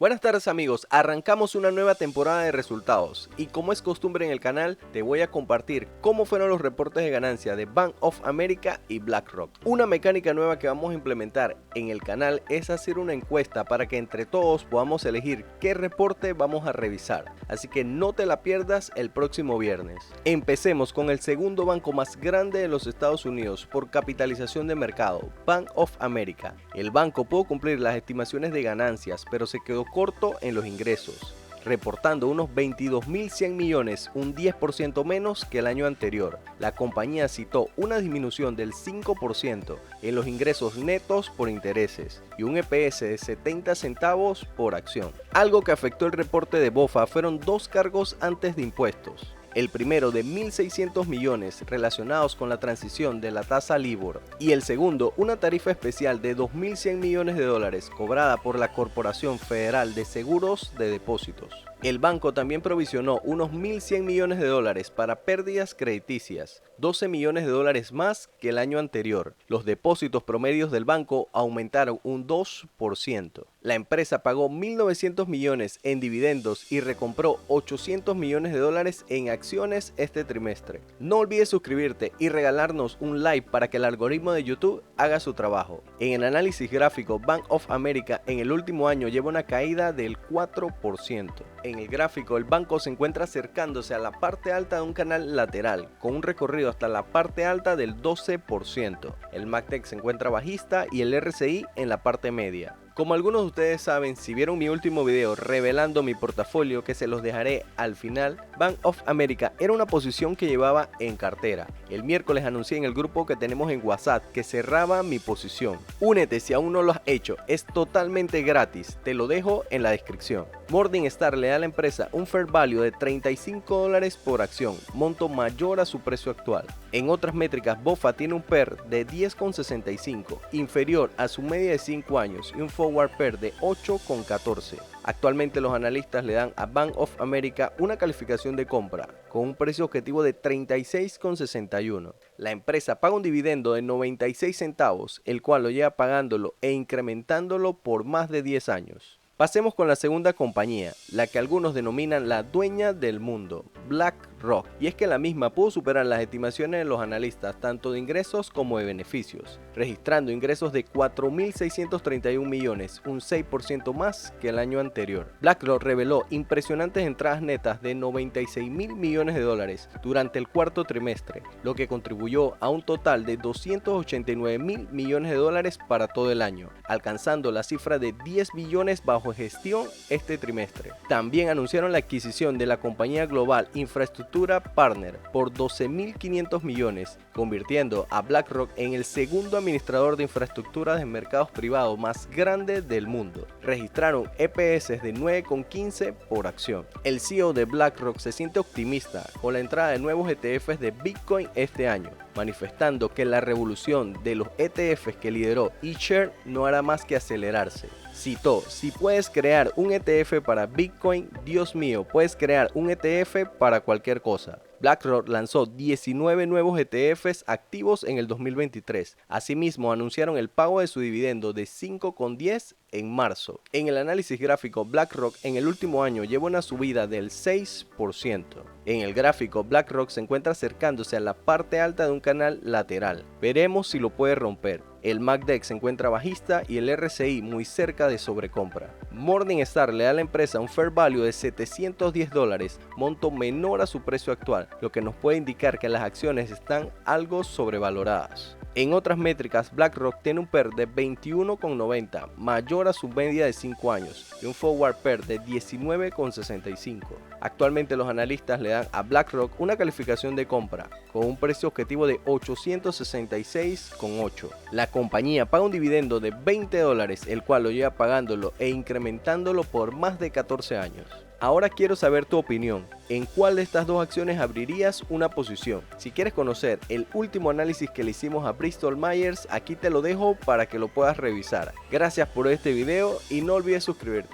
Buenas tardes amigos, arrancamos una nueva temporada de resultados y como es costumbre en el canal te voy a compartir cómo fueron los reportes de ganancia de Bank of America y BlackRock. Una mecánica nueva que vamos a implementar en el canal es hacer una encuesta para que entre todos podamos elegir qué reporte vamos a revisar, así que no te la pierdas el próximo viernes. Empecemos con el segundo banco más grande de los Estados Unidos por capitalización de mercado, Bank of America. El banco pudo cumplir las estimaciones de ganancias, pero se quedó corto en los ingresos, reportando unos 22.100 millones, un 10% menos que el año anterior. La compañía citó una disminución del 5% en los ingresos netos por intereses y un EPS de 70 centavos por acción. Algo que afectó el reporte de BofA fueron dos cargos antes de impuestos. El primero de 1.600 millones relacionados con la transición de la tasa LIBOR y el segundo una tarifa especial de 2.100 millones de dólares cobrada por la Corporación Federal de Seguros de Depósitos. El banco también provisionó unos 1.100 millones de dólares para pérdidas crediticias, 12 millones de dólares más que el año anterior. Los depósitos promedios del banco aumentaron un 2%. La empresa pagó 1.900 millones en dividendos y recompró 800 millones de dólares en acciones este trimestre. No olvides suscribirte y regalarnos un like para que el algoritmo de YouTube haga su trabajo. En el análisis gráfico, Bank of America en el último año lleva una caída del 4%. En el gráfico, el banco se encuentra acercándose a la parte alta de un canal lateral, con un recorrido hasta la parte alta del 12%. El MACD se encuentra bajista y el RSI en la parte media. Como algunos de ustedes saben, si vieron mi último video revelando mi portafolio, que se los dejaré al final, Bank of America era una posición que llevaba en cartera. El miércoles anuncié en el grupo que tenemos en WhatsApp que cerraba mi posición. Únete si aún no lo has hecho, es totalmente gratis, te lo dejo en la descripción. Morningstar le da a la empresa un fair value de $35 por acción, monto mayor a su precio actual. En otras métricas, BofA tiene un PER de 10,65, inferior a su media de 5 años y un forward PER de 8,14. Actualmente los analistas le dan a Bank of America una calificación de compra con un precio objetivo de 36,61. La empresa paga un dividendo de 96 centavos, el cual lo lleva pagándolo e incrementándolo por más de 10 años. Pasemos con la segunda compañía, la que algunos denominan la dueña del mundo, BlackRock, y es que la misma pudo superar las estimaciones de los analistas tanto de ingresos como de beneficios, registrando ingresos de 4.631 millones, un 6% más que el año anterior. BlackRock reveló impresionantes entradas netas de 96.000 millones de dólares durante el cuarto trimestre, lo que contribuyó a un total de 289.000 millones de dólares para todo el año, alcanzando la cifra de 10 billones bajo gestión este trimestre. También anunciaron la adquisición de la compañía global Infraestructura Partner por 12.500 millones, convirtiendo a BlackRock en el segundo administrador de infraestructura de mercados privados más grande del mundo. Registraron EPS de 9,15 por acción. El CEO de BlackRock se siente optimista con la entrada de nuevos ETFs de Bitcoin este año, manifestando que la revolución de los ETFs que lideró eShare no hará más que acelerarse. Citó: si puedes crear un ETF para Bitcoin, Dios mío, puedes crear un ETF para cualquier cosa. BlackRock lanzó 19 nuevos ETFs activos en el 2023. Asimismo, anunciaron el pago de su dividendo de 5,10 en marzo. En el análisis gráfico, BlackRock en el último año lleva una subida del 6%. En el gráfico, BlackRock se encuentra acercándose a la parte alta de un canal lateral. Veremos si lo puede romper. El MACD se encuentra bajista y el RSI muy cerca de sobrecompra. Morningstar le da a la empresa un fair value de $710, monto menor a su precio actual, lo que nos puede indicar que las acciones están algo sobrevaloradas. En otras métricas, BlackRock tiene un PER de 21,90, mayor a su media de 5 años, y un forward PER de 19,65. Actualmente los analistas le dan a BlackRock una calificación de compra, con un precio objetivo de 866,8. La compañía paga un dividendo de $20, el cual lo lleva pagándolo e incrementándolo por más de 14 años. Ahora quiero saber tu opinión. ¿En cuál de estas dos acciones abrirías una posición? Si quieres conocer el último análisis que le hicimos a Bristol Myers, aquí te lo dejo para que lo puedas revisar. Gracias por este video y no olvides suscribirte.